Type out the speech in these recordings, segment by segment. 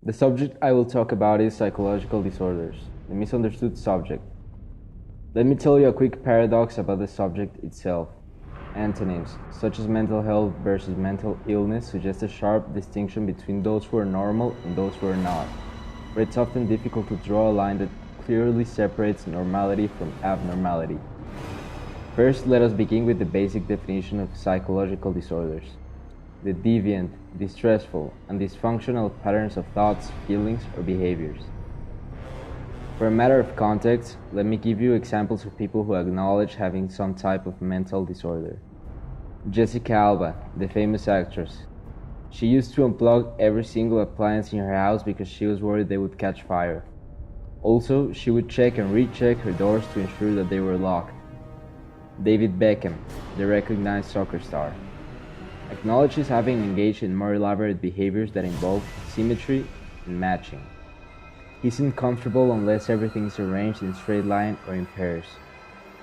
The subject I will talk about is psychological disorders, the misunderstood subject. Let me tell you a quick paradox about the subject itself. Antonyms, such as mental health versus mental illness, suggest a sharp distinction between those who are normal and those who are not, but it's often difficult to draw a line that clearly separates normality from abnormality. First, let us begin with the basic definition of psychological disorders. The deviant, distressful, and dysfunctional patterns of thoughts, feelings, or behaviors. For a matter of context, let me give you examples of people who acknowledge having some type of mental disorder. Jessica Alba, the famous actress. She used to unplug every single appliance in her house because she was worried they would catch fire. Also, she would check and recheck her doors to ensure that they were locked. David Beckham, the recognized soccer star, acknowledges having engaged in more elaborate behaviors that involve symmetry and matching. He isn't comfortable unless everything is arranged in a straight line or in pairs.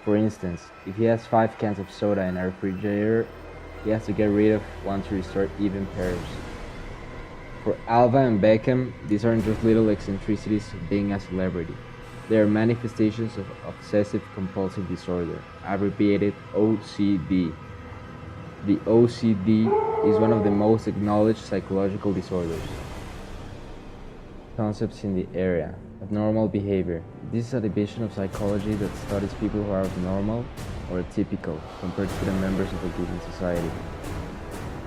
For instance, if he has 5 cans of soda in a refrigerator, he has to get rid of one to restore even pairs. For Alba and Beckham, these aren't just little eccentricities of being a celebrity. They are manifestations of obsessive-compulsive disorder, abbreviated OCD. The OCD is one of the most acknowledged psychological disorders. Concepts in the area. Abnormal behavior. This is a division of psychology that studies people who are abnormal or atypical compared to the members of a given society.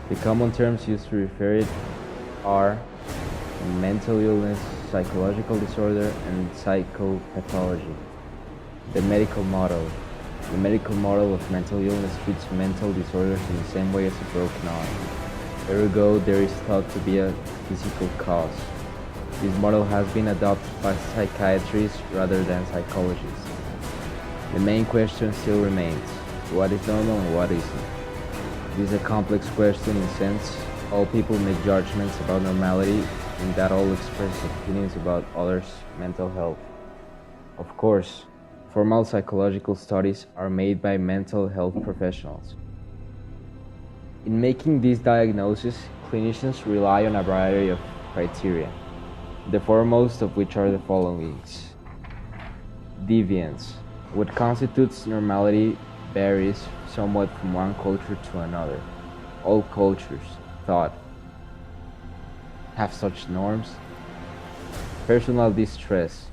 The common terms used to refer it are mental illness, psychological disorder, and psychopathology. The medical model. The medical model of mental illness treats mental disorders in the same way as a broken arm. Ergo, there is thought to be a physical cause. This model has been adopted by psychiatrists rather than psychologists. The main question still remains: what is normal and what isn't? This is a complex question in a sense. All people make judgments about normality, and that all express opinions about others' mental health. Of course, formal psychological studies are made by mental health professionals. In making these diagnoses, clinicians rely on a variety of criteria, the foremost of which are the following. Deviance. What constitutes normality varies somewhat from one culture to another. All cultures, thought, have such norms. Personal distress.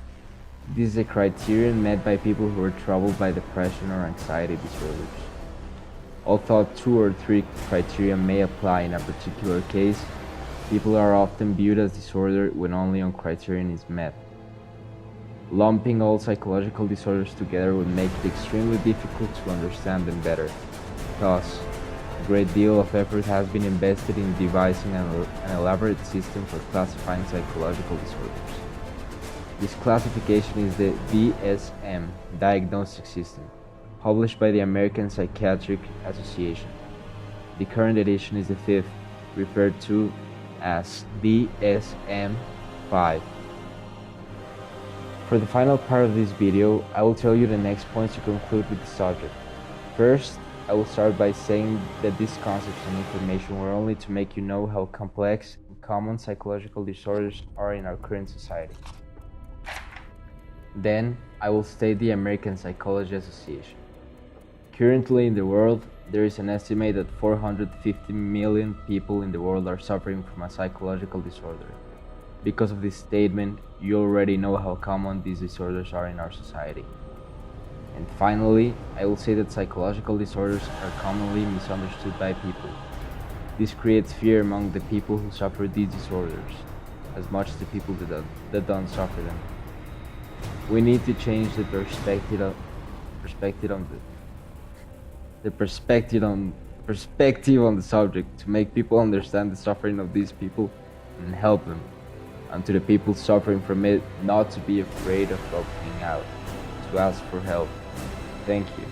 This is a criterion met by people who are troubled by depression or anxiety disorders. Although 2 or 3 criteria may apply in a particular case, people are often viewed as disordered when only one criterion is met. Lumping all psychological disorders together would make it extremely difficult to understand them better. Thus, a great deal of effort has been invested in devising an elaborate system for classifying psychological disorders. This classification is the DSM, Diagnostic System, published by the American Psychiatric Association. The current edition is the 5th, referred to as DSM-5. For the final part of this video, I will tell you the next points to conclude with the subject. First, I will start by saying that these concepts and information were only to make you know how complex and common psychological disorders are in our current society. Then, I will state the American Psychology Association. Currently in the world, there is an estimate that 450 million people in the world are suffering from a psychological disorder. Because of this statement, you already know how common these disorders are in our society. And finally, I will say that psychological disorders are commonly misunderstood by people. This creates fear among the people who suffer these disorders, as much as the people that don't suffer them. We need to change the perspective on the subject to make people understand the suffering of these people and help them, and to the people suffering from it not to be afraid of opening out, to ask for help. Thank you.